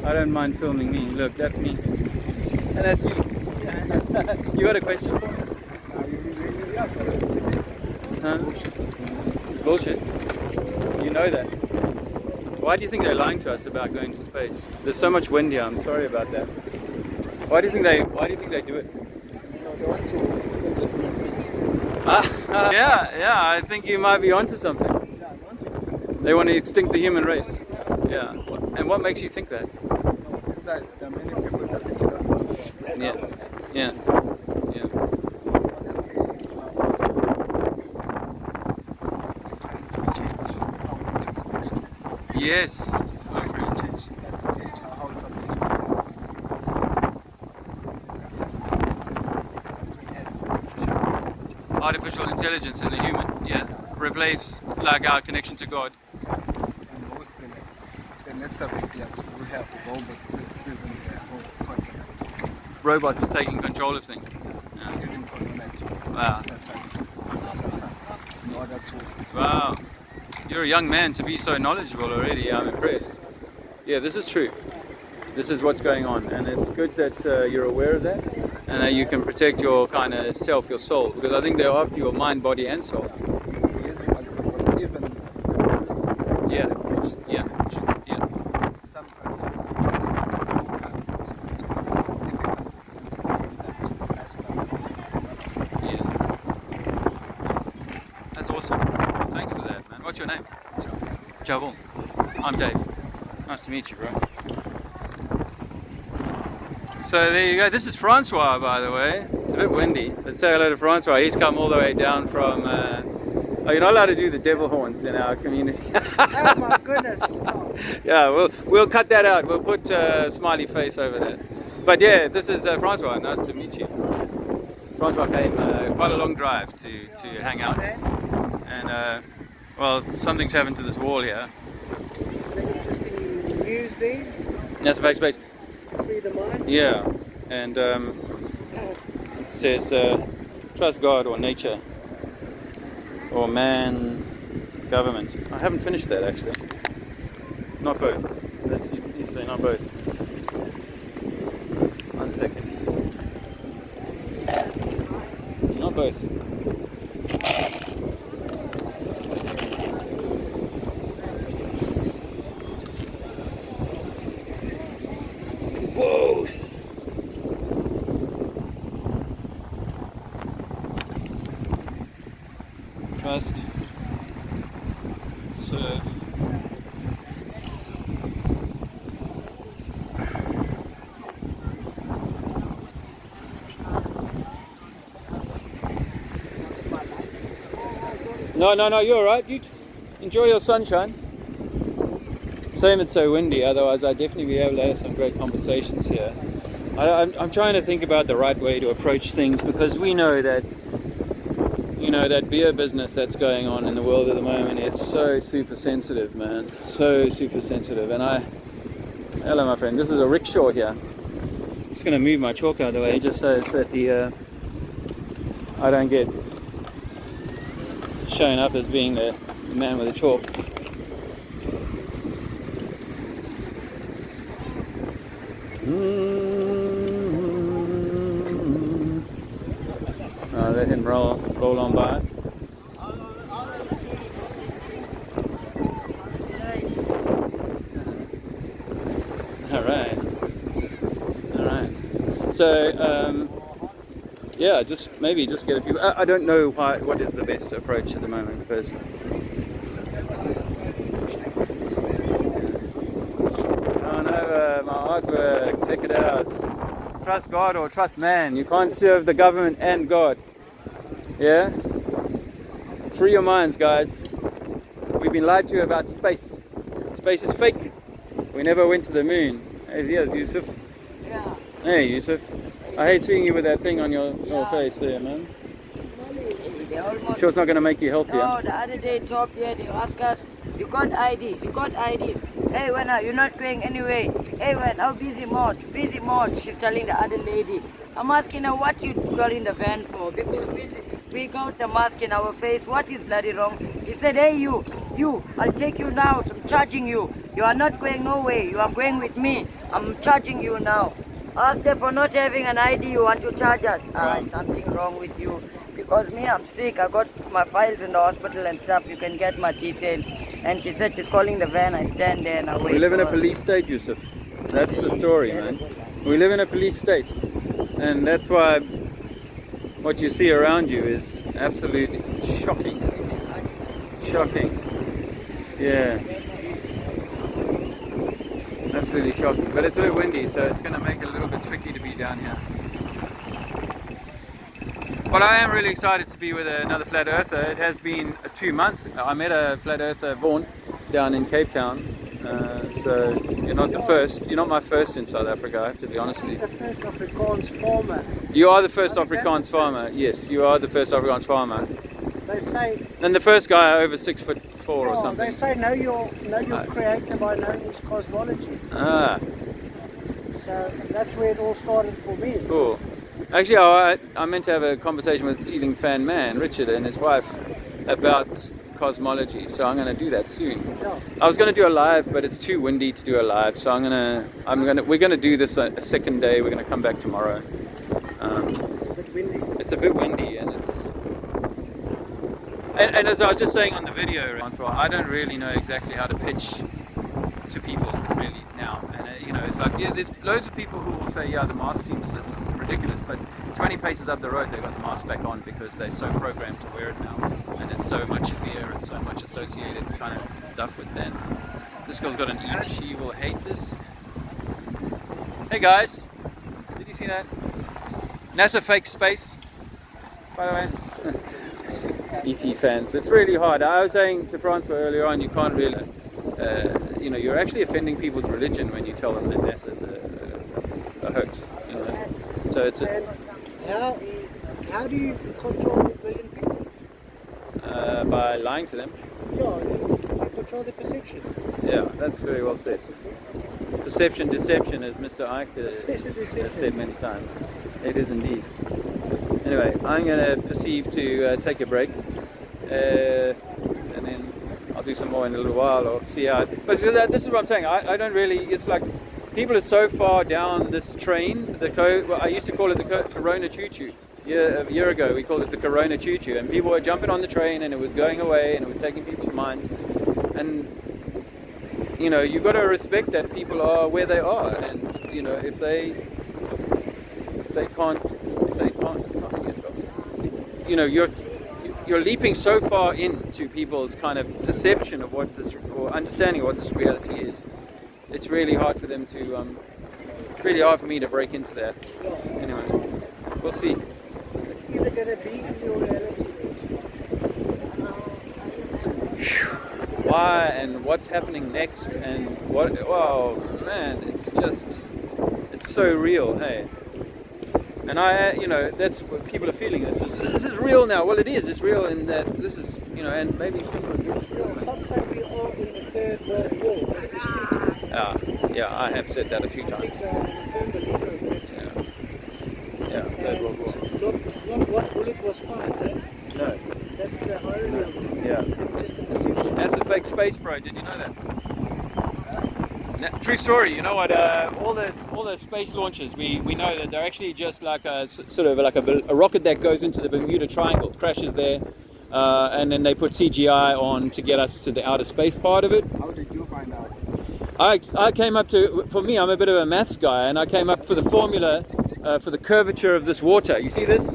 I don't mind filming me. Look, that's me. And that's you. You got a question for me? Huh? It's bullshit. You know that. Why do you think they're lying to us about going to space? There's so much wind here. I'm sorry about that. Why do you think they do it? They want to extend the human race. Yeah, I think you might be onto something. They want to extinct the human race. Yeah. And what makes you think that? Besides, there are many people that they cannot control. Yeah. Yes. Artificial intelligence in the human, replace like our connection to God. And mostly the next 7 years we have robots seizing the whole continent. Robots taking control of things. Giving colonizers Wow. in order to. Wow. You're a young man to be so knowledgeable already. I'm impressed. Yeah, this is true. This is what's going on, and it's good that you're aware of that, and that you can protect your kind of self, your soul, because I think they're after your mind, body, and soul. Yeah. Sometimes That's awesome. Thanks for that, man. What's your name? Javon. I'm Dave. Nice to meet you, bro. So there you go. This is Francois, by the way. It's a bit windy. Let's say hello to Francois. He's come all the way down from... Oh, you're not allowed to do the devil horns in our community. Oh my goodness. Yeah, we'll cut that out. We'll put a smiley face over there. But yeah, this is Francois. Nice to meet you. Francois came quite a long drive to hang out. And, well, something's happened to this wall here. Interesting news there. That's a fake space. Free the mind. Yeah, and it says trust God or nature or man, government. I haven't finished that actually. Not both. That's he's saying not both. 1 second. Not both. Both. Trust. Serve. No, you're alright. You just enjoy your sunshine. Same, it's so windy, otherwise I'd definitely be able to have some great conversations here. I'm trying to think about the right way to approach things, because we know that, you know, that beer business that's going on in the world at the moment is so super sensitive, man. So super sensitive. And hello my friend, this is a rickshaw here. I'm just going to move my chalk out of the way just so that I don't get shown up as being the man with the chalk. I'll let him roll on by. All right. So yeah, maybe just get a few. I don't know what is the best approach at the moment, because my artwork, check it out. Trust God or trust man. You can't serve the government and God. Yeah? Free your minds, guys. We've been lied to about space. Space is fake. We never went to the moon. Here's Yusuf. Yeah. Hey, Yusuf. I hate seeing you with that thing on your face there, man. I'm sure it's not going to make you healthier. No, the other day top here, they ask us, you got IDs. Hey, when are you not going anyway? Hey, when, how busy much? She's telling the other lady. I'm asking her, what you got in the van for? Because we got the mask in our face. What is bloody wrong? He said, hey, you, I'll take you now. I'm charging you. You are not going nowhere. You are going with me. I'm charging you now. Ask them for not having an ID. You want to charge us? Something wrong with you. Because me, I'm sick. I got my files in the hospital and stuff. You can get my details. And she said she's calling the van. I stand there and I wait. We live in a for her. police state, Yusuf. That's the story, man. We live in a police state. And that's why what you see around you is absolutely shocking. Shocking. Yeah. Absolutely shocking. But it's a bit windy, so it's going to make it a little bit tricky to be down here. But I am really excited to be with another flat earther. It has been 2 months. I met a flat earther, Vaughan, down in Cape Town. So you're not the first. You're not my first in South Africa, I have to be honest with you. The first Afrikaans farmer. You are the first Afrikaans farmer. Yes, you are the first Afrikaans farmer. They say. And the first guy over 6'4" or Yeah, something. they say know your creator by knowing his cosmology. Ah, So that's where it all started for me. cool. Actually, I meant to have a conversation with Ceiling Fan Man, Richard, and his wife about cosmology. So I'm going to do that soon. Yeah. I was going to do a live, but it's too windy to do a live. So we're going to do this a second day. We're going to come back tomorrow. It's a bit windy. It's a bit windy, and and as I was just saying on the video, Francois, I don't really know exactly how to pitch to people really now. And it's like, yeah, there's loads of people who will say, yeah, the mask seems ridiculous, but 20 paces up the road they've got the mask back on because they're so programmed to wear it now, and there's so much fear and so much associated kind of stuff with that. This girl's got an ET. She will hate this. Hey guys, did you see that? NASA fake space, by the way. ET fans, it's really hard. I was saying to Francois earlier on, you can't really, you're actually offending people's religion when you tell them that NASA's a hoax. So it's And how do you control the billion people? by lying to them. Yeah, you control the perception. Yeah, that's very well said. Perception, deception, as Mr. Ike has said many times. It is indeed. Anyway, I'm going to proceed to take a break, and then I'll do some more in a little while, or see how. But this is what I'm saying. I don't really. It's like people are so far down this train. I used to call it the Corona Choo Choo. A year ago, we called it the Corona Choo Choo, and people were jumping on the train, and it was going away, and it was taking people's minds. And you've got to respect that people are where they are, and if they can't, you're leaping so far into people's kind of perception of what this, or understanding of what this reality is. It's really hard for them to. It's really hard for me to break into that. Anyway, we'll see. It's either going to be in your reality or it's not. Why and what's happening next and what? Oh man, it's so real, hey. And that's what people are feeling. This is real now. Well, it is. It's real in that this is, and maybe people are. Some say we are in the third world war as we speak. Yeah, I have said that a few I times. think I'm a firm believer of that. Yeah, Third World War. Not what bullet was fired, eh? No. That's the irony of it. Yeah. Just the perception. That's a fake space, bro. Did you know that? True story. You know what? All those space launches, we know that they're actually just like a rocket that goes into the Bermuda Triangle, crashes there, and then they put CGI on to get us to the outer space part of it. How did you find out? I came up for me, I'm a bit of a maths guy, and I came up for the formula for the curvature of this water. You see this?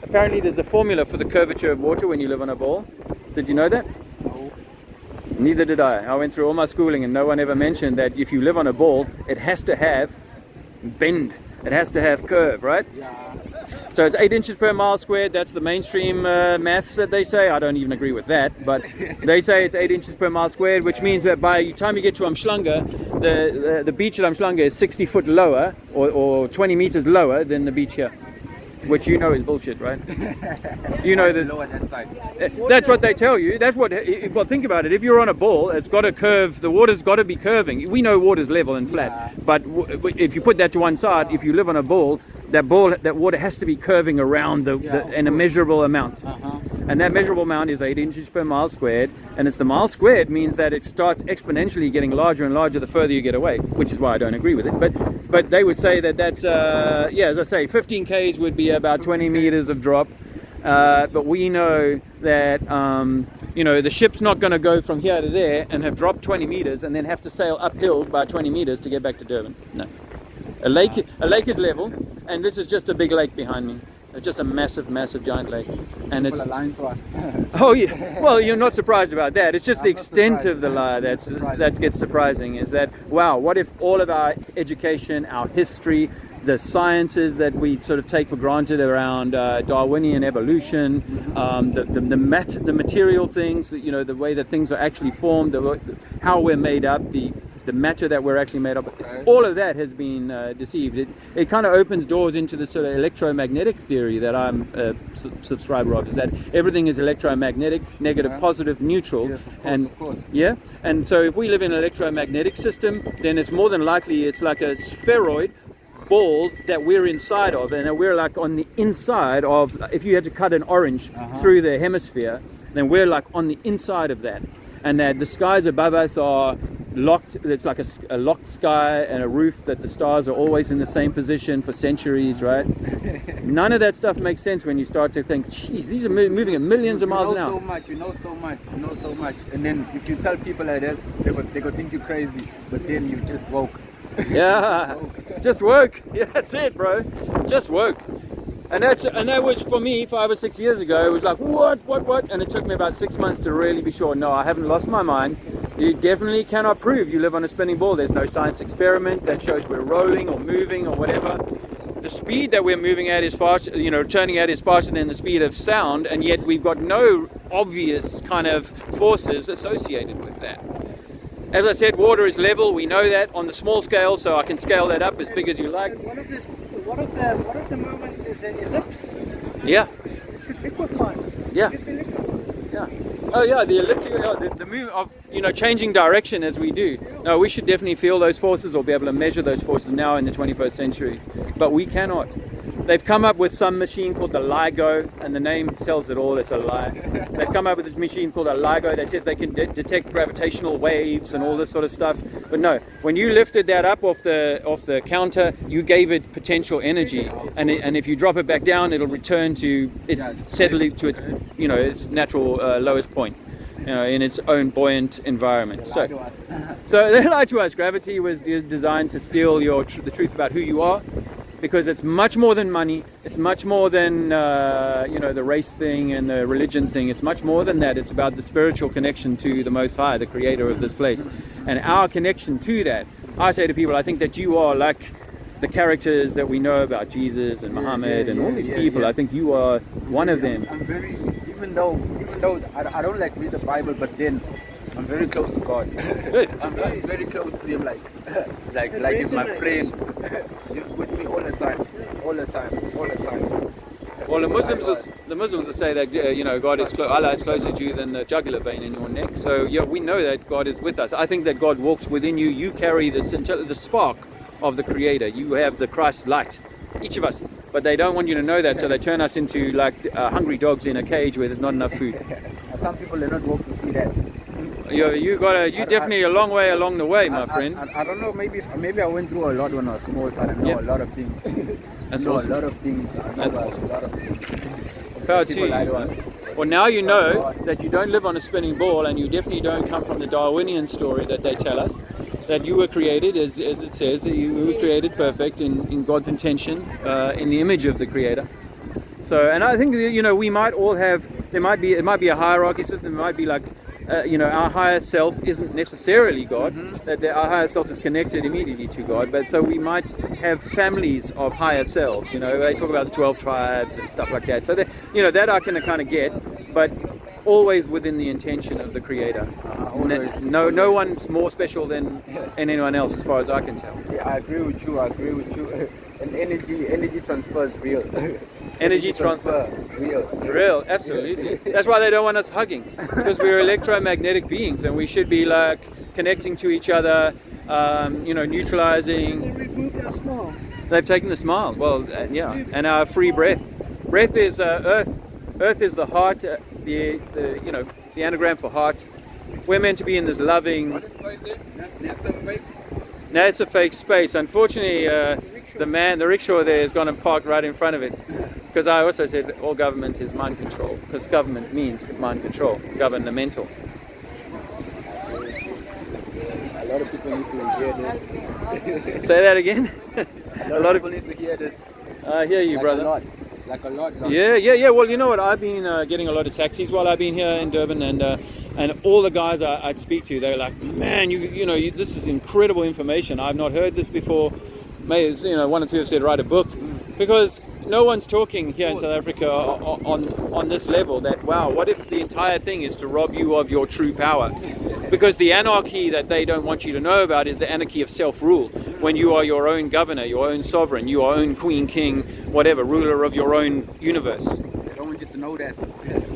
Apparently there's a formula for the curvature of water when you live on a ball. Did you know that? No. Neither did I. I went through all my schooling and no one ever mentioned that if you live on a ball, it has to have bend. It has to have curve, right? Yeah. So it's 8 inches per mile squared. That's the mainstream maths that they say. I don't even agree with that, but they say it's 8 inches per mile squared, which means that by the time you get to Umhlanga, the beach at Umhlanga is 60 foot lower or 20 meters lower than the beach here. Which is bullshit, right? You know that. Lower that side. That's what they tell you. That's what. Well, think about it. If you're on a ball, it's got to curve. The water's got to be curving. We know water's level and flat, but if you put that to one side, if you live on a ball, that water has to be curving around in a measurable amount. And that measurable amount is 8 inches per mile squared, and it's the mile squared means that it starts exponentially getting larger and larger the further you get away, which is why I don't agree with it. But they would say that that's as I say, 15 k's would be about 20 meters of drop. But we know that the ship's not going to go from here to there and have dropped 20 meters and then have to sail uphill by 20 meters to get back to Durban. No. A lake is level, and this is just a big lake behind me. It's just a massive, massive, giant lake, and it's lying to us. Oh yeah. Well, you're not surprised about that. It's just the extent of the lie that gets surprising. Is that, wow? What if all of our education, our history, the sciences that we sort of take for granted around Darwinian evolution, the material things, the way that things are actually formed, how we're made up, the matter that we're actually made up of, all of that has been deceived. It kind of opens doors into the sort of electromagnetic theory that I'm a subscriber of, is that everything is electromagnetic, negative, positive, neutral. Yes, of course, and of course. Yeah, and so if we live in an electromagnetic system, then it's more than likely it's like a spheroid ball that we're inside of, and we're like on the inside of, if you had to cut an orange through the hemisphere, then we're like on the inside of that, and that the skies above us are locked. It's like a locked sky and a roof that the stars are always in the same position for centuries, right? None of that stuff makes sense when you start to think, geez, these are moving at millions of miles an hour. You know so much, and then if you tell people like this, they go think you crazy, but then you just woke. Yeah, just woke. Yeah, that's it, bro. Just woke. And that was for me 5 or 6 years ago. It was like, what? And it took me about 6 months to really be sure. No, I haven't lost my mind. You definitely cannot prove you live on a spinning ball. There's no science experiment that shows we're rolling or moving or whatever. The speed that we're moving at is faster, turning at is faster than the speed of sound, and yet we've got no obvious kind of forces associated with that. As I said, water is level. We know that on the small scale, so I can scale that up as big as you like. One of the movements is an ellipse. Yeah. It should liquefy. Yeah. It should be liquefied. Yeah. Oh yeah, the elliptical, the move of changing direction as we do. No, we should definitely feel those forces or be able to measure those forces now in the 21st century, but we cannot. They've come up with some machine called the LIGO, and the name sells it all. It's a lie. They've come up with this machine called a LIGO that says they can detect gravitational waves and all this sort of stuff. But no, when you lifted that up off the counter, you gave it potential energy, and if you drop it back down, it'll return to its steadily to its its natural lowest point, in its own buoyant environment. So they lied to us. Gravity was designed to steal the truth about who you are. Because it's much more than money. It's much more than the race thing and the religion thing. It's much more than that. It's about the spiritual connection to the Most High, the Creator of this place, and our connection to that. I say to people, I think that you are like the characters that we know about, Jesus and Muhammad and all these people. I think you are one of them. I'm very, even though I don't like read the Bible, but then I'm very close to God. Good. I'm very close to Him, like He's my friend. He's with me all the time. Well, the Muslims will say that God is Allah is closer to you than the jugular vein in your neck. So yeah, we know that God is with us. I think that God walks within you. You carry the spark of the Creator. You have the Christ light, each of us. But they don't want you to know that, so they turn us into like hungry dogs in a cage where there's not enough food. Some people do not walk to see that. You definitely a long way along the way, my friend. I don't know. Maybe I went through a lot when I was small, but I know a lot of things. That's awesome. A lot of things. That's awesome. A lot of things. Power to you. Well, now you know that you don't live on a spinning ball, and you definitely don't come from the Darwinian story that they tell us. That you were created, as it says, that you were created perfect in God's intention, in the image of the Creator. So, and I think we might all have. It might be a hierarchy system. It might be like. Our higher self isn't necessarily God, that our higher self is connected immediately to God, but so we might have families of higher selves. They talk about the 12 tribes and stuff like that. So that, that I can kind of get, but always within the intention of the Creator. No one's more special than anyone else as far as I can tell. Yeah, I agree with you. And energy transfer is real. Energy transfer. It's real. Real, absolutely. That's why they don't want us hugging, because we're electromagnetic beings and we should be like connecting to each other, neutralizing. They removed our smile. They've taken the smile. Well, yeah, and our free breath. Breath is earth. Earth is the heart. The the anagram for heart. We're meant to be in this loving. No, it's a fake space. Unfortunately, the rickshaw there has gone and parked right in front of it. Because I also said all government is mind control. Because government means mind control, governmental. A lot of people need to hear this. Say that again. A lot of people need to hear this. I hear you, brother. Like a lot. Yeah. Well, you know what? I've been getting a lot of taxis while I've been here in Durban, and all the guys I'd speak to, they're like, man, this is incredible information. I've not heard this before. Maybe one or two have said write a book, because no one's talking here in South Africa on this level. That what if the entire thing is to rob you of your true power? Because the anarchy that they don't want you to know about is the anarchy of self-rule. When you are your own governor, your own sovereign, your own queen, king, whatever, ruler of your own universe. They don't want you to know that.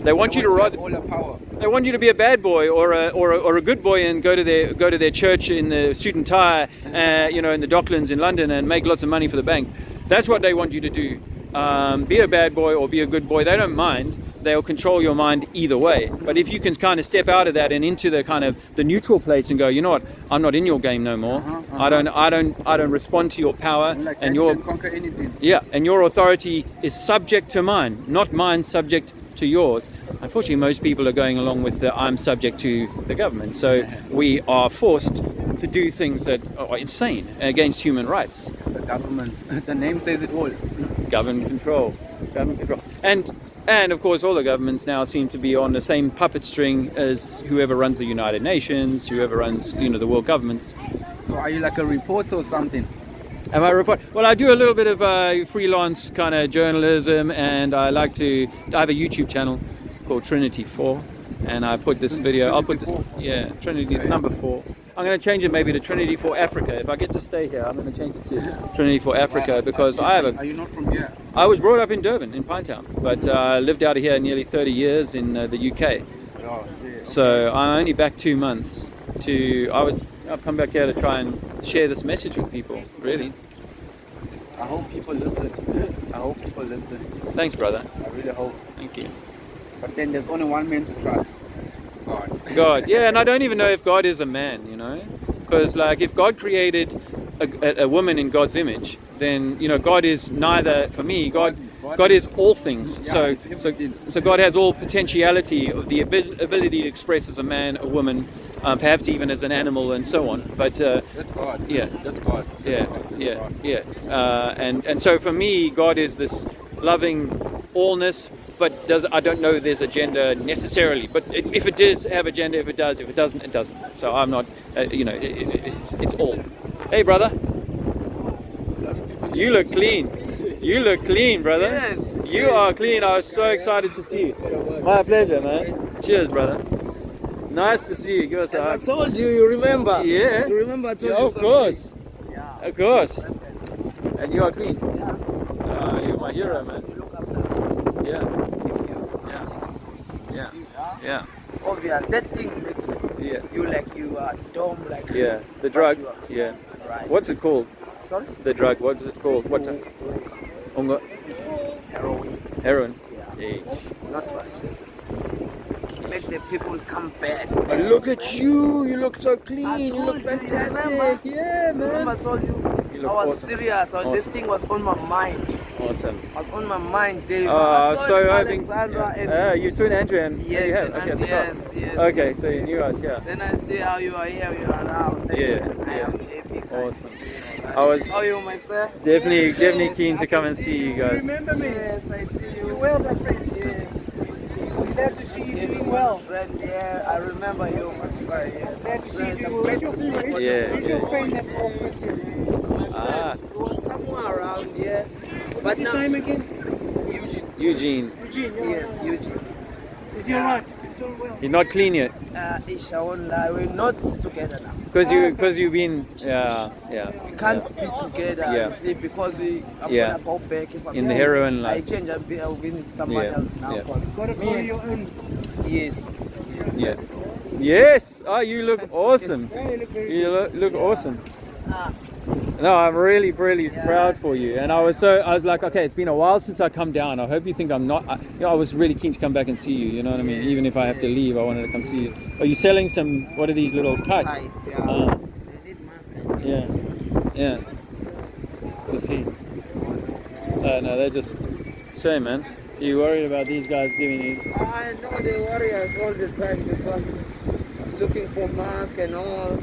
They want you to have all the power. They want you to be a bad boy or a good boy and go to their church in the suit and tie, in the Docklands in London, and make lots of money for the bank. That's what they want you to do. Be a bad boy or be a good boy. They don't mind. They'll control your mind either way. But if you can kind of step out of that and into the kind of the neutral place and go, you know what, I'm not in your game no more. I don't respond to your power, and your conquer anything. Yeah, and your authority is subject to mine, not mine subject to yours. Unfortunately, most people are going along with the I'm subject to the government. So we are forced to do things that are insane against human rights. The government. The name says it all. Government control. And of course, all the governments now seem to be on the same puppet string as whoever runs the United Nations, whoever runs, the world governments. So are you like a reporter or something? Am I report? Well, I do a little bit of freelance kind of journalism, and I have a YouTube channel called Trinity 4, and I put this video. I'll put Trinity number 4. I'm going to change it maybe to Trinity for Africa. If I get to stay here, I'm going to change it to Trinity for Africa, because Are you not from here? I was brought up in Durban, in Pinetown, but lived out of here nearly 30 years in the UK. Oh, shit. So I'm only back 2 months. I've come back here to try and share this message with people, really. I hope people listen. Thanks, brother. I really hope. Thank you. But then there's only one man to trust. God. Yeah, and I don't even know if God is a man, because if God created a woman in God's image, then God is neither. For me, God is all things. Yeah, so God has all potentiality of the ability to express as a man, a woman, perhaps even as an animal, and so on. But that's God. Yeah, that's God. Yeah. And so for me, God is this loving allness. But I don't know there's a gender necessarily. But if it does have a gender, if it does, if it doesn't, it doesn't. So I'm not, it's all. Hey, brother. You look clean. You look clean, brother. Yes. You are clean. I was so excited to see you. My pleasure, man. Cheers, brother. Nice to see you. Give us a hug. I told you, you remember? Yeah. You remember I told Yeah, you of something? course. Yeah. Of course. And you are clean. You're my hero, man. Yeah. Obvious. That thing makes you like you are dumb, like The drug. you are. Yeah. Right. What's it called? Sorry? The drug. What is it called? What? Unga. Heroin. Heroin. Yeah. Yeah. It's not like this. Make the people come back. But look at you. You look so clean. You look fantastic. Remember? Yeah, man. Remember I told you? You I look was awesome. serious. This Awesome. thing was on my mind. Awesome. Was on my mind, Dave. So hoping. Alexandra You saw Andrew and Yes, you have. and Okay, at the yes, car. yes. Okay, yes. so you knew us, yeah. Then I see how you are here, you are around. Yeah, I yeah. am happy. Awesome. I was How are you, my sir? definitely keen to come and see you guys. Remember me? Yes, I see you. You well, my friend? Yes. Glad to see you Yes, doing well. Friend, yeah, I remember you, my sir. Yes. Glad to see you Friend, doing I'm well. glad Who's your to see friend? you. Yeah, Who's your friend that walked with you? Ah, It was somewhere around here. What's his name again? Eugene. Eugene. Yes, Eugene. Is he alright? He's doing well. You're not clean yet, Isha won't lie, we're not together now. because you've been We can't be together, Yeah. you see, because I'm Yeah. gonna go back. If I'm in the saying heroin I life. change, I'll be with someone Yeah, else now. yeah. 'Cause Gotta follow your own. Yes. Yeah. Yes. Oh, you look awesome. Yeah, you look very You look awesome. Ah, No, I'm really proud for you. And I was like, okay, it's been a while since I come down. I hope you think I'm not. I was really keen to come back and see you. You know what I mean? Even if I have to leave, I wanted to come see you. Are you selling some? What are these little kites? Kites, yeah. They need mask. Yeah, yeah. Let's see. No, they're just shame, man. Are you worried about these guys giving you? I know they worry us all the time. This one's looking for mask and all.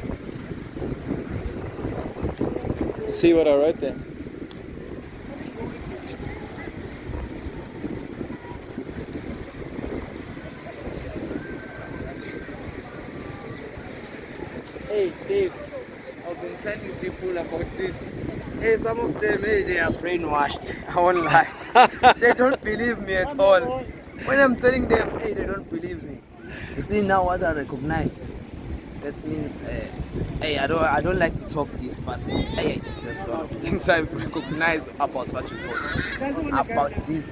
See what I wrote there? Hey Dave, I've been telling people about this. Hey, some of them, hey, they are brainwashed. I won't lie. They don't believe me at all. When I'm telling them, hey, they don't believe me. You see now what I recognize. That means, hey, I don't like to talk this, but hey, there's a lot of things I recognize about what you told me. About this.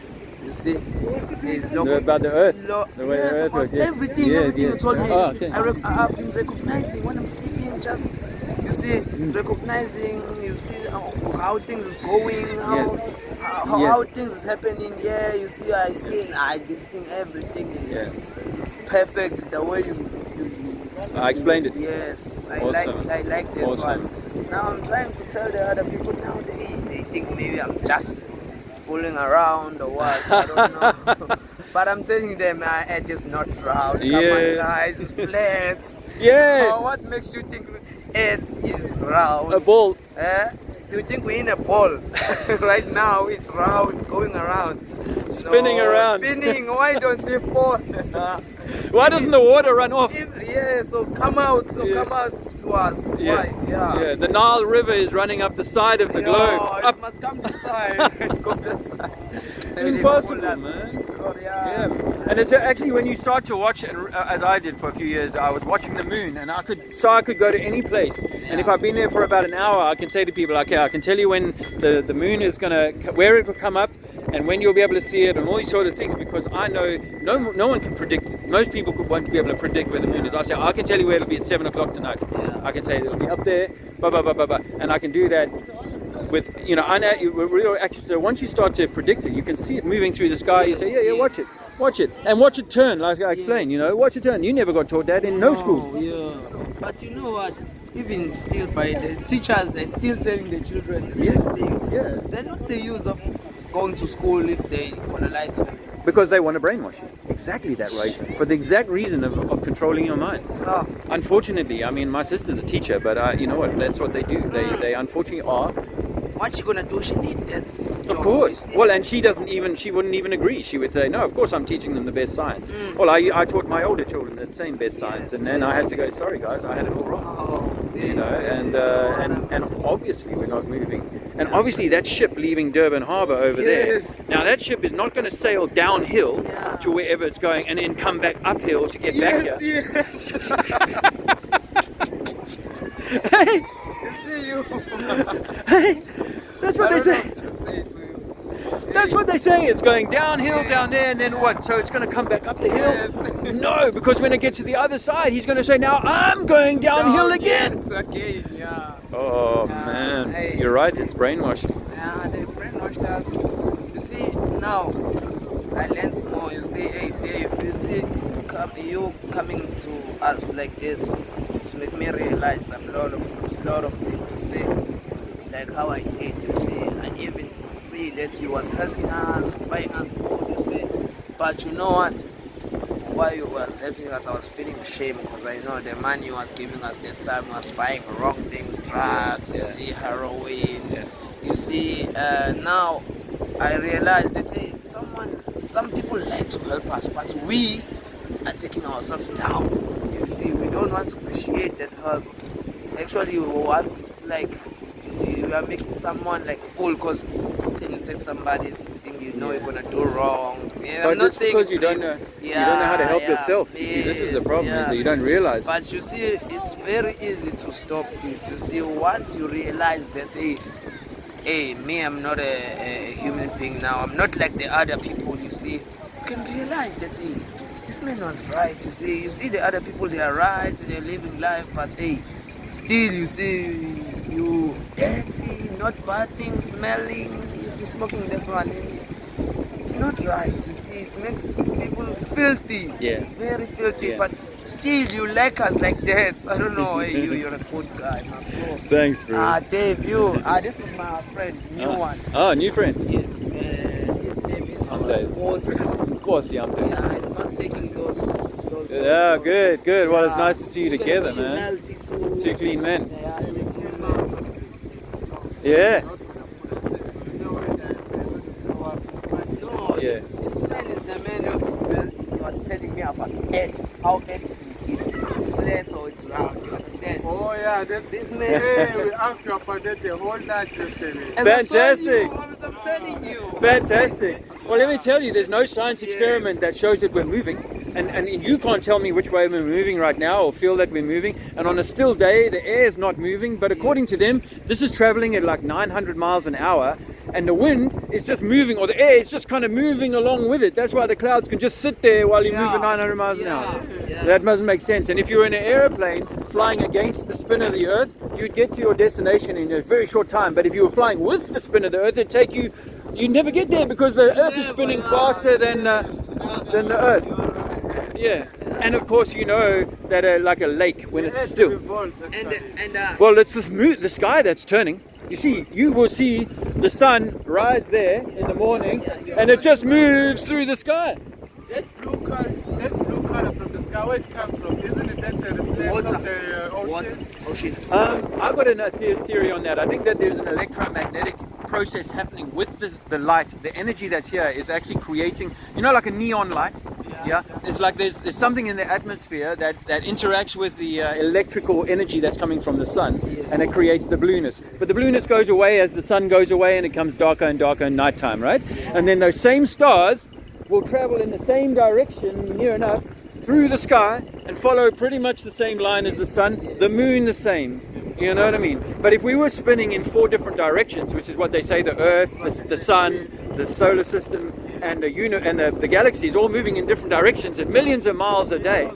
You see, About the earth, the way the yes, earth about works. Yes. everything you told me. Oh, okay. I've been recognizing when I'm sleeping, just you see, recognizing, you see how things is going, how things is happening. Yeah, you see, I see, this thing, everything is perfect the way you I explained it. Yes, Awesome. I like this Awesome. one. Now I'm trying to tell the other people now they think maybe I'm just fooling around or what. I don't know. But I'm telling them it is not round. Come on guys, it's flat. Yeah. What makes you think it is round? A ball. Do you think we're in a ball? Right now it's round, it's going around. Spinning around. Spinning, why don't we fall? Why doesn't the water run off? Yeah, so come out to us. Why? Yeah, the Nile River is running up the side of the globe. It must come this side. Go that side. Impossible, man. Yeah, and it's actually when you start to watch it, as I did for a few years, I was watching the moon, and I could go to any place, and if I've been there for about an hour, I can say to people, okay, I can tell you when the moon is where it will come up, and when you'll be able to see it, and all these sort of things, because I know no one can predict. Most people won't be able to predict where the moon is. I say I can tell you where it'll be at 7 o'clock tonight. I can say it'll be up there, and I can do that. With actually, so once you start to predict it, you can see it moving through the sky. You say, watch it, and watch it turn. Like I explained, watch it turn. You never got taught that in no school. Yeah, but you know what? Even still, by the teachers, they're still telling the children the same thing. Yeah, they're not the use of going to school if they want to lie to them. Because they want to brainwash you. Exactly that reason. For the exact reason of controlling your mind. Oh. Unfortunately, I mean, my sister's a teacher, but you know what? That's what they do. They unfortunately are. What's she gonna do? She needs that job. Of course. Well, and she wouldn't even agree. She would say, no, of course I'm teaching them the best science. Well, I taught my older children the same best science, and then I had to go, sorry guys, I had it all wrong. And obviously we're not moving. And obviously that ship leaving Durban Harbour over there, now that ship is not going to sail downhill to wherever it's going and then come back uphill to get back here. Yes. Hey! See you. Hey! That's what they say. That's what they say. It's going downhill down there, and then what? So it's going to come back up the hill? Yes. No, because when it gets to the other side, he's going to say, now I'm going downhill again. Yes, again, yeah. Oh man, hey, you're right. It's brainwashing. Yeah, they brainwashed us. You see, now I learned more. You see, hey Dave, you see, you coming to us like this, it's made me realize a lot of things. You see, like how I did. You see, I even see that you was helping us, buying us food. You see, but you know what? While you was helping us, I was feeling shame because I know the money you was giving us that time was buying wrong things, drugs, you see, heroin. You see, now I realized that hey, some people like to help us, but we are taking ourselves down. You see, we don't want to appreciate that help. Actually, we want we are making someone fool because you can take somebody's thing you're gonna do wrong. Yeah, but that's because you don't know. You don't know how to help yourself. You see, this is the problem. Is that you don't realize. But you see, it's very easy to stop this. You see, once you realize that hey, me, I'm not a human being now. I'm not like the other people. You see, you can realize that hey, this man was right. You see the other people, they are right. They're living life, but hey, still you see you dirty. not bathing, smelling. If you're smoking that one, it's not right. You see, it makes people filthy. Yeah. Very filthy. Yeah. But still, you like us like that. I don't know. Hey, you're a good guy, man. Bro. Thanks, bro. Dave, this is my friend, new one. Oh, new friend. Yes, his name is I'm Dave. Of course, yeah, I'm Dave. Yeah, it's not taking those. Yeah, good. Well, it's nice to see you can together, see you man. melting too. Two clean men. Yeah, Yeah. no, Yeah. this man is the man who was telling me about Earth, how Earth is flat or it's round. You understand? Oh yeah, This man. hey, we asked you about that the whole night yesterday. And Fantastic. I'm telling you. Fantastic. Well, let me tell you, there's no science experiment that shows that we're moving. And you can't tell me which way we're moving right now or feel that we're moving. And on a still day, the air is not moving. But according to them, this is traveling at like 900 miles an hour. And the wind is just moving, or the air is just kind of moving along with it. That's why the clouds can just sit there while you move at 900 miles an hour. Yeah. That doesn't make sense. And if you're in an airplane flying against the spin of the earth, you'd get to your destination in a very short time. But if you were flying with the spin of the earth, it'd take you, you'd never get there because the earth is spinning faster than the earth. Yeah. And of course, you know that like a lake when it's still. Well, it's the sky that's turning. You see, you will see the sun rise there in the morning, and it just moves through the sky. That blue color from the sky, where it comes from, isn't it that a reflection of the ocean? Ocean. I've got a theory on that. I think that there's an electromagnetic process happening with the light. The energy that's here is actually creating, you know, like a neon light. Yeah. It's like there's something in the atmosphere that interacts with the electrical energy that's coming from the sun, and it creates the blueness. But the blueness goes away as the sun goes away, and it comes darker and darker in nighttime, right? And then those same stars will travel in the same direction near enough through the sky and follow pretty much the same line as the sun, the moon the same. You know what I mean? But if we were spinning in 4 different directions, which is what they say, the Earth, the Sun, the solar system, and the galaxies all moving in different directions at millions of miles a day,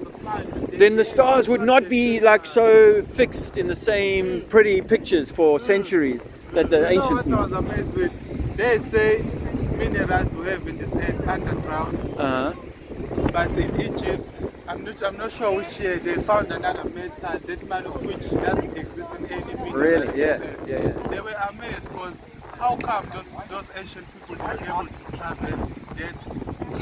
then the stars would not be like so fixed in the same pretty pictures for centuries that the ancients You know what I knew. was amazed with? They say minerals we have in this earth underground. But in Egypt, I'm not sure which year they found another metal, that man of which doesn't exist in any mineral. Really? like Yeah. this, Yeah. They were amazed because how come those ancient people were able to travel that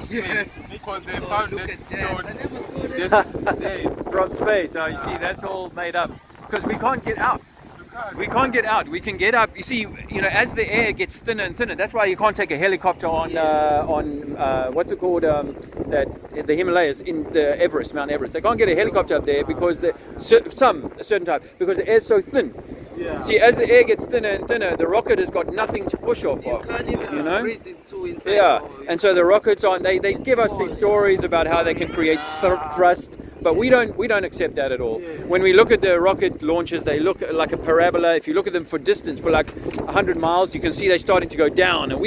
space? Because they found Look that at that. stone I never saw that. that it is there. From space. Oh, you see, that's all made up because we can't get out. We can't get out. We can get up. You see, as the air gets thinner and thinner, that's why you can't take a helicopter on what's it called? The Himalayas in the Everest, Mount Everest. They can't get a helicopter up there because a certain type because the air's so thin. Yeah. See, as the air gets thinner and thinner, the rocket has got nothing to push off You of. can't even breathe it too inside. Yeah, and so the rockets they give us these stories about how they can create thrust, but we don't accept that at all. When we look at the rocket launches, they look like a parabola. If you look at them for distance, for like 100 miles, you can see they're starting to go down. And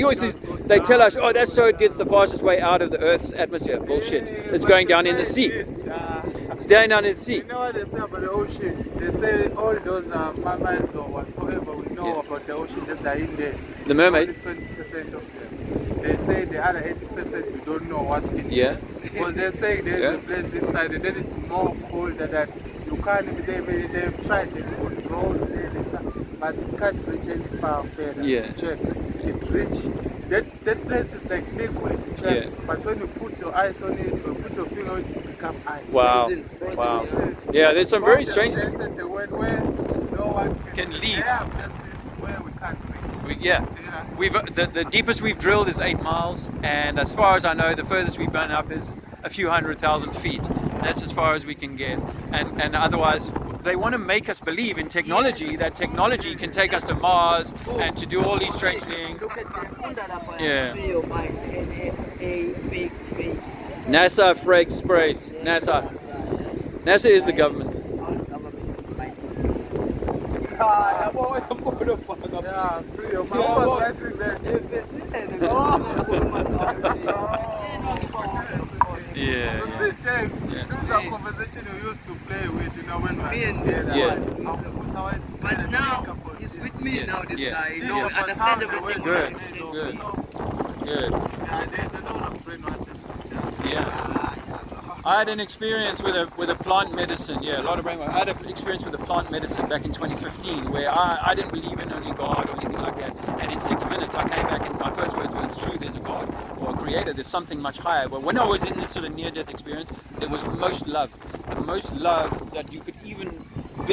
they tell us, oh, that's so it gets the fastest way out of the Earth's atmosphere. Bullshit. It's going down in the sea. It's down in the sea. You know what they say about the ocean? They say all those mammals or whatsoever we know about the ocean just are in there. The mermaid. Only 20% of them. They say the other 80% we don't know what's in Yeah. there. Because they're saying there's a place inside and then it's more colder than you can't even, they've tried, they put drones there, but it can't reach any far further. Yeah. Check. It reach. That place is like liquid, check. Yeah. But when you put your eyes on it or put your finger on it, it becomes ice. Wow. Frozen. Wow. Yeah, there's some very strange things. Places the world where no one Can leave. There are places where we can't reach. We've the deepest we've drilled is 8 miles, and as far as I know, the furthest we've been up is a few 100,000 feet. That's as far as we can get, and otherwise they want to make us believe in technology, that technology can take us to Mars and to do all these strange things. Look at the Yeah. NSA fake space. NASA fake space. NASA is the government. Yeah, free your mind. Who was writing that? Yeah. You see, Dave, Yeah. this is a conversation we used to play with, when we were Me and together. Yeah. But now he's with me now. This Yeah. guy, Yeah, no, but understand how the everything. way Good. we explain to Good. you, Good. yeah, there's a lot of brainwashing. Yeah. I had an experience with a plant medicine. Yeah, a lot of brainwash. I had an experience with a plant medicine back in 2015 where I didn't believe in only God or anything like that. And in 6 minutes I came back and my first words were, it's true, there's a God or a creator, there's something much higher. But when I was in this sort of near-death experience, there was most love. The most love that you could even,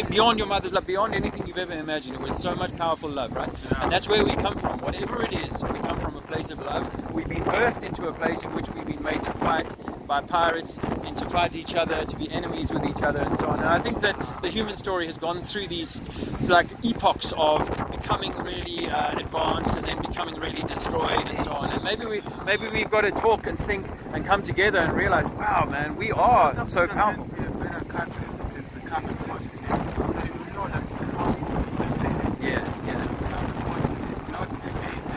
beyond your mother's love, beyond anything you've ever imagined. It was so much powerful love, right? And that's where we come from. Whatever it is, we come from a place of love. We've been birthed into a place in which we've been made to fight by pirates, and to fight each other, to be enemies with each other, and so on. And I think that the human story has gone through these, it's like epochs of becoming really advanced and then becoming really destroyed, and so on. And maybe we've got to talk and think and come together and realize, wow, man, we are so powerful. Be a better country if it is becoming continent. So you know that Yeah, yeah. not the days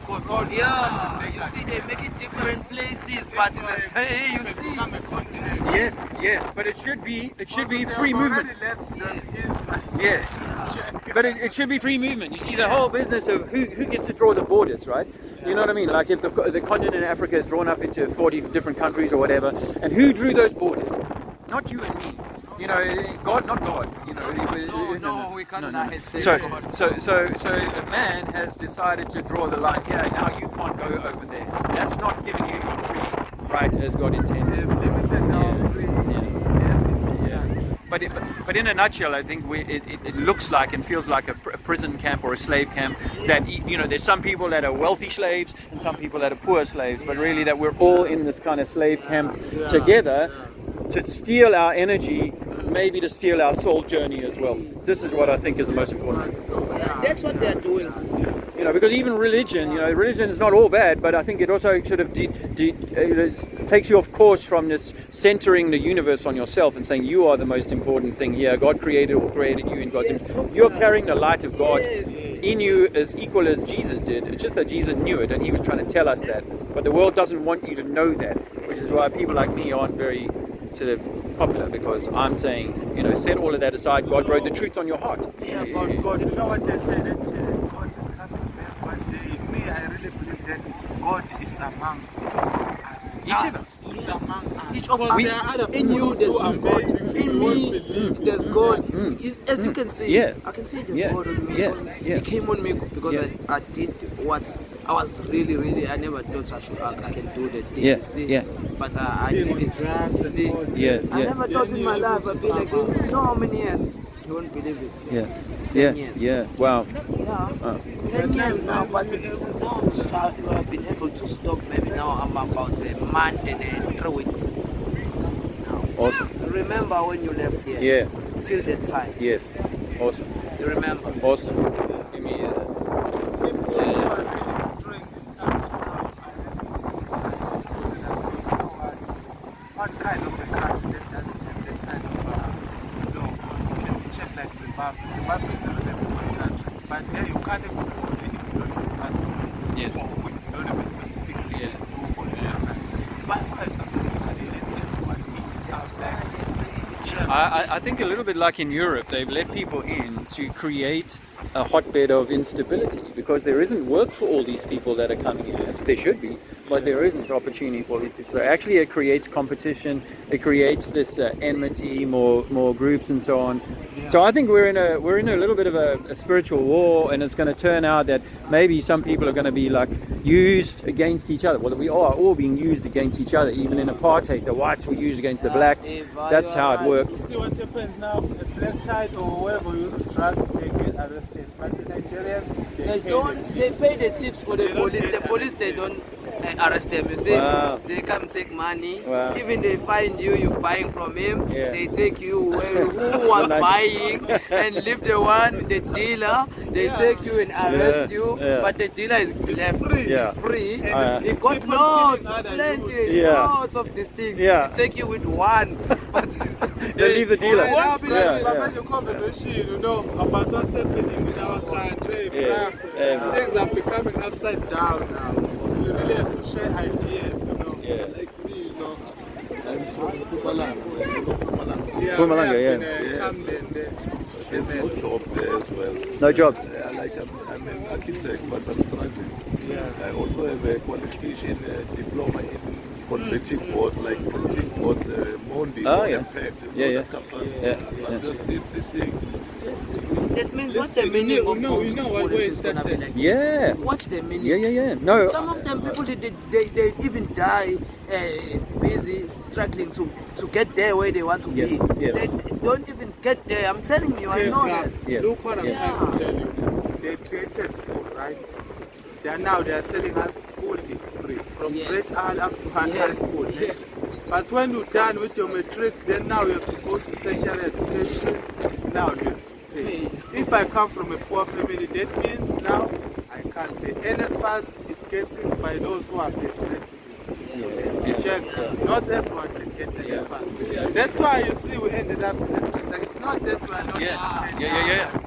because all these Yeah, countries, you see, they make it different places, but it's the same. You see. become a continent. Yes, yes, but it should be They free have movement. already left them inside. Yes, but it should be free movement. You see, the whole business of who gets to draw the borders, right? You know what I mean? Like if the continent of Africa is drawn up into 40 different countries or whatever, and who drew those borders? Not you and me. You know, God, not God. You know, No, we can't say So God. so a man has decided to draw the line here. Now you can't go over there. That's not giving you free right as God intended. They've limited our free. Yes, in this country. But in a nutshell, I think it looks like and feels like a prison camp or a slave camp. That there's some people that are wealthy slaves and some people that are poor slaves. But really, that we're all in this kind of slave camp together to steal our energy, maybe to steal our soul journey as well. This is what I think is the most important. Yeah, that's what they're doing. Because even religion, religion is not all bad, but I think it also sort of takes you off course from this centering the universe on yourself and saying you are the most important thing here. God created you in God's image. You're carrying the light of God in you as equal as Jesus did. It's just that Jesus knew it and he was trying to tell us that. But the world doesn't want you to know that, which is why people like me aren't very sort of popular, because I'm saying, set all of that aside. God wrote the truth on your heart. Yeah, but God, you know what they say, that God is coming back one day. Me, I really believe that God is among us. Each of us. He's among us. Each of Because us. there are other In you, people there's who are God. amazing. In Who won't me, believe. there's God. As you can see, Yeah. I can say there's Yeah. God on me. Yeah. because Yeah. He came on me because Yeah. I did what I was really, I never thought I can do that thing. Yeah. You see? Yeah. But I did it. You see? Yeah. I never thought in my life I'd be like, you know how many years? You won't believe it. Yeah. 10 years. Yeah. Wow. Yeah, 10 years now, but I've been able to stop. Maybe now I'm about a month and 3 weeks. Awesome. Remember when you left here? Yeah. Till that time. Yes. Awesome. You remember? Awesome. Give me People who are really destroying this country now, and this foreigners, because you know what kind of a country that doesn't have that kind of law? Because you can check like Zimbabwe. Zimbabwe is a really poor country, but there you can't even go there if you don't have a passport. Yes. Or if you don't have a specific place Yeah. to go on the outside. But why is something like everyone in out back? I think a little bit like in Europe, they've let people in to create a hotbed of instability because there isn't work for all these people that are coming in. There should be, but there isn't opportunity for these people. So actually it creates competition, it creates this enmity, more groups and so on. So I think we're in a little bit of a spiritual war, and it's going to turn out that maybe some people are going to be like used against each other. Well, we are all being used against each other. Even in apartheid, the whites were used against the blacks. That's how it worked. You see what happens now? A black child or whoever uses drugs, they get arrested. But the Nigerians, They pay the tips for the police. The police, they don't arrest them. You see, Wow. they come take money. Wow. Even they find you buying from him. Yeah. They take you who was buying and leave the one, the dealer. They take you and arrest you. Yeah. But the dealer is left. free. Yeah. It's free. And He got people lots, killing other plenty, Yeah. lots of these things. Yeah. They take you with one. But They leave the dealer. Well, now, because Yeah, we yeah. have a conversation, about what's happening in our country. Yeah. Yeah. Things are becoming upside down now. You really have to share ideas, Yeah. Like me, Mpumalanga, yeah. There's no job there as well. No jobs. I'm an architect, but I'm struggling. I also have a qualification diploma in contracting board, like printing board, molding, Oh, yeah. and paint. Yeah. But Yeah. just still sitting. That means what's the meaning of going to school if it's gonna be like Yeah. what's the meaning? Yeah. No. Some of them people they even die busy struggling to get there where they want to be. Yeah. They don't even get there. I'm telling you, I know that. Yeah. Look what I'm trying to tell you. They created school, right? They are telling us school is free from grade R up to high school. Yes. But when you're done with your matric, then now you have to go to tertiary education. Now you have to pay. If I come from a poor family, that means now I can't pay. NSFAS is getting by those who are patriotic. Check. Not everyone can get NSFAS. That's why you see we ended up in this place. Like, it's not that we are not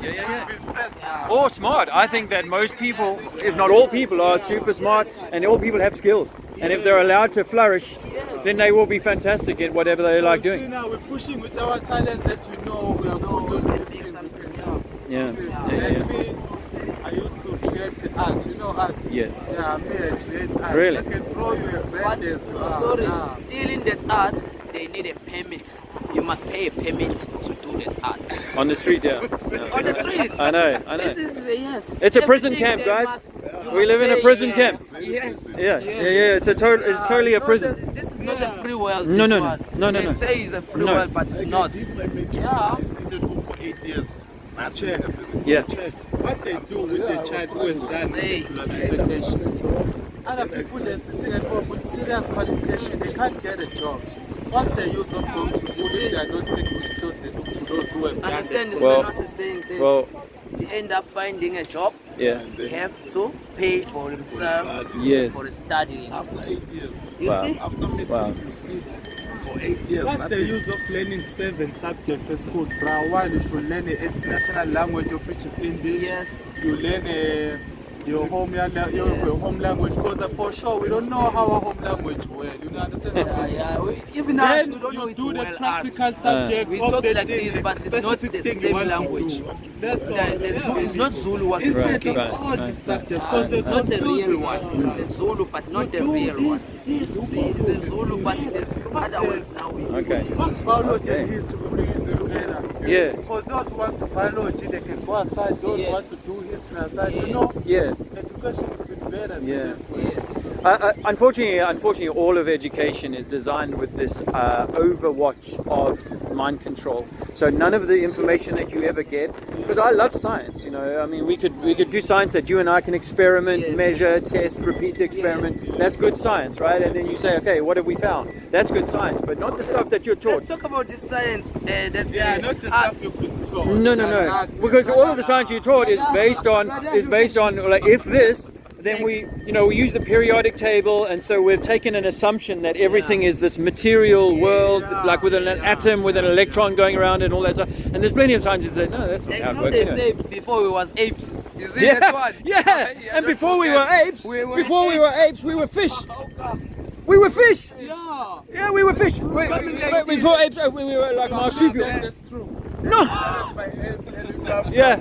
Yeah. Or smart. I think that most people, if not all people, are super smart, and all people have skills. And if they're allowed to flourish, then they will be fantastic at whatever they like See, doing. now we're pushing with our talents that we know we are good on these things. Yeah. See, Yeah. like me, I used to create art. You know art? Yeah. Yeah, me, I create art. Really? I can draw you But examples. sorry, stealing that art, they need a permit. You must pay a permit to do that art. On the street, yeah. On the streets. I know. This is yes. It's a prison Everything camp, they guys. must- We live in a prison yeah. camp. Yes. Yeah. It's totally a prison. This is not a free world. No, this no, one. no. They say it's a free No. world, but it's not. I seated for 8 years. Check. Yeah. Check. What they do with the child who has done ridiculous qualifications. Other people they're sitting at home with serious qualification, they can't get a job. What's the use of going to school if they are not taking the clothes they look to those who have done Understand it? this Well- man was saying that Well, they end up finding a job. yeah. They have to pay for himself Yes. for studying. After 8 years. You Wow. see? After matric, Wow. you sit for 8 years. What's the nothing. use of learning 7 subjects at school? One, you should learn an international language of which is English. Yes. You learn your home language, because for sure we don't know our home language well. You know, understand? Yeah. Even us, Then we don't know you it do the well. practical Us. subject We of talk the like thing, this, the but it's not specific the thing you same want language. to do. That's all. It's not Zulu what is Right. talking. Of all these subjects, because It's not the real one. It's a Zulu, but not the real one. See, it's a Zulu, but there's other words now. Okay. What's biology and history putting it together? Yeah. Because those who want to biology, they can go aside. Those who want to do history aside. You Yes. know, Yeah. education would be better. Yeah. Yes. Unfortunately, all of education is designed with this overwatch of mind control. So none of the information that you ever get, because I love science. You know, I mean, we could do science that you and I can experiment, Yes. measure, test, repeat the experiment. That's good science, right? And then you say, okay, what have we found? That's good science, but not the stuff that you're taught. Let's talk about this science. That's Yeah, not the stuff you've been taught. No. Because all of the science you're taught is based on like if this, then we use the periodic table, and so we've taken an assumption that everything is this material world, like with an atom with an electron going around and all that stuff. And there's plenty of scientists that say, no, that's not Like how it how works. they you know. say before we was apes. You see that one? Yeah. And before we were apes, we were fish. We were fish. Yeah. Yeah, we were fish. Before apes, we were like marsupial. That's true. No. Yeah.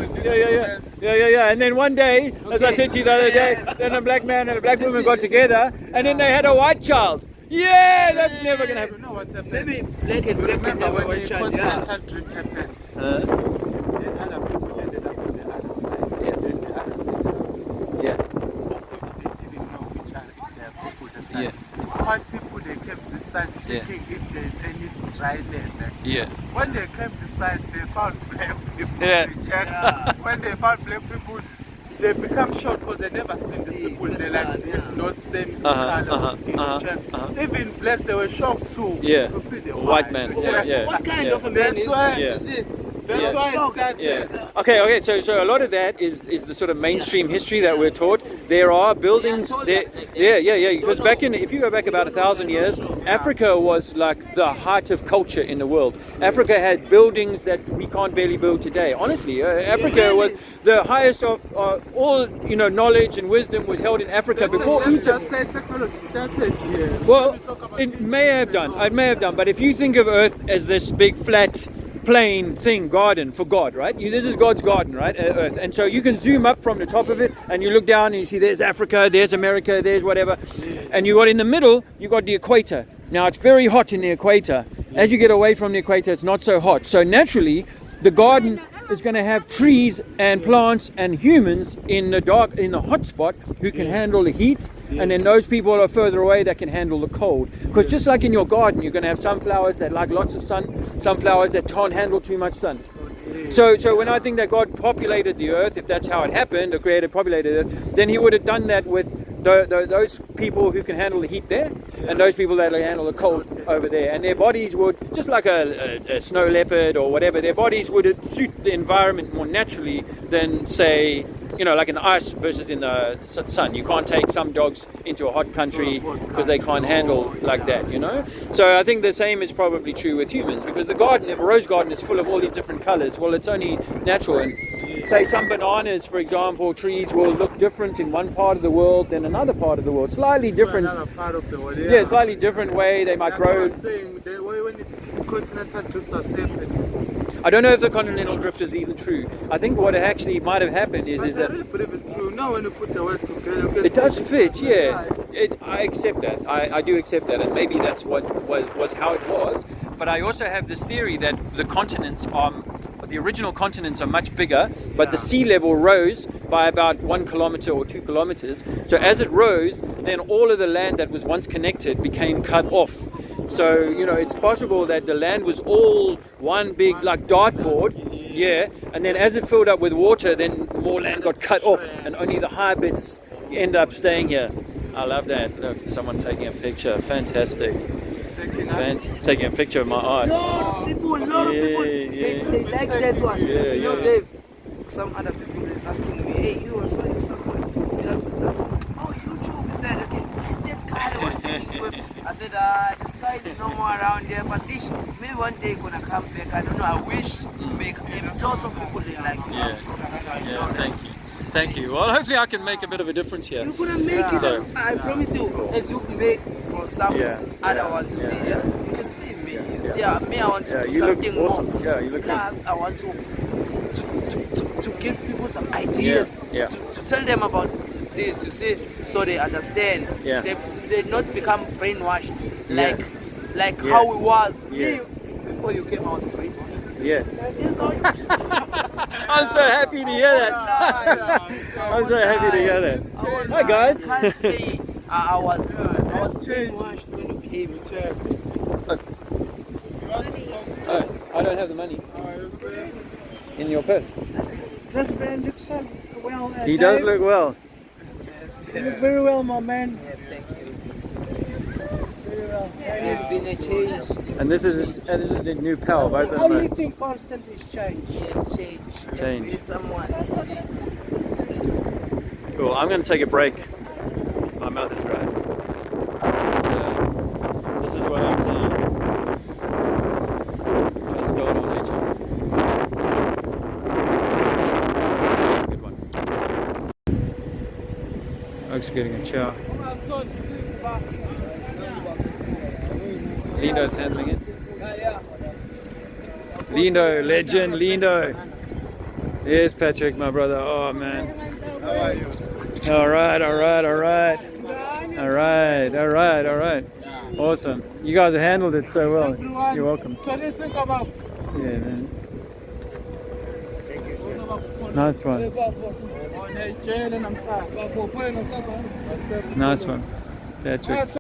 And then one day, as I said to you the other day, then a black man and a black woman got together, and then they had a white child. Yeah, that's never gonna You happen. know what's happening? Maybe black and black can Remember never when one the child. Yeah. continental drift happened? Then other people ended up on the other side. And then the other side ended up on this side. Yeah. Of which they didn't know which are if they are people the side. Yeah. White people they kept inside seeking if there is any dry land. Yeah. When they came to side, they found black people. Yeah. When they found black people, they become shocked because they never seen these people. They're like not same color of skin. Even blacks, they were shocked too. Yeah. To see the White man. Yeah. What kind Yeah. of a man That's is why- this? You see? That's why it started. Yeah. Okay. So a lot of that is the sort of mainstream history that we're taught, there are buildings told there. us like that. Yeah. Because if you go back about 1,000 years, Africa was like the height of culture in the world. Africa had buildings that we can't barely build today. Honestly, Africa was the highest of all. Knowledge and wisdom was held in Africa before Egypt. Just say technology started here. Well, it may have done. But if you think of Earth as this big flat plain thing, garden for God, right? This is God's garden, right? Earth. And so you can zoom up from the top of it and you look down and you see there's Africa, there's America, there's whatever. And you got in the middle, you got the equator. Now it's very hot in the equator. As you get away from the equator, it's not so hot. So naturally, the garden is going to have trees and plants and humans in the hot spot who can handle the heat, and then those people are further away that can handle the cold. Because just like in your garden, you're going to have some flowers that like lots of sun, some flowers that can't handle too much sun. So when I think that God populated the earth, if that's how it happened, or populated Earth, then He would have done that with those people who can handle the heat there, and those people that handle the cold over there, and their bodies would, just like a snow leopard or whatever, their bodies would suit the environment more naturally than, say, like in the ice versus in the sun. You can't take some dogs into a hot country because they can't handle like that, So I think the same is probably true with humans, because the garden, if a rose garden is full of all these different colors, well, it's only natural. And say some bananas, for example, trees will look different in one part of the world than another part of the world. Slightly different. Another part of the world, Yeah, slightly different way they might Like grow. I was saying, the way when the continental drifts are happening. I don't know if the continental drift is even true. I think what actually might have happened is I that really believe it's true. Now when you put the word together, it does fit, yeah. I accept that. I do accept that, and maybe that's what was how it was. But I also have this theory that the original continents are much bigger, but the sea level rose by about 1 kilometer or 2 kilometers. So as it rose, then all of the land that was once connected became cut off. So, it's possible that the land was all one big like dartboard, and then as it filled up with water, then more land got cut off, and only the high bits end up staying here. I love that. Look, someone taking a picture. Fantastic. Taking a picture of my art. A lot of people, they like that one. Dave, some other people are asking me, hey, you are showing someone. Oh, YouTube. He said, okay, where's that guy I was sitting with? I said, this guy is no more around there, but maybe one day he's gonna come back. I don't know. I wish make lots of people they like Thank you. Thank you. Well, hopefully I can make a bit of a difference here. You're gonna make it. So, I promise you, as you make for some other ones, you see, yes, you can see me. Me, I want to do something awesome. more. Yeah, you look Plus, I want to give people some ideas, to tell them about this, you see, so they understand. They not become brainwashed like how it was. Me, before you came, I was brainwashed. I'm so happy to hear that. I'm so happy to hear that. Hi guys. I can't say I was brainwashed when you came. I don't have the money. In your purse. This man looks so well. He does look well. You look very well, my man. Yes, thank you. Very well. There's been a change. And this is the new pal, both of How do you them. think constantly change? Yes, change. Change. Be someone. Cool. I'm going to take a break. My mouth is dry. This is what I'm saying. Trust God or nature. Good one. Oak's getting a chow. Lindo's handling it. Lindo, legend, Lindo. Yes, Patrick, my brother. Oh, man. How are you? All right. Awesome. You guys have handled it so well. You're welcome. Yeah, man. Nice one. Nice one, Patrick.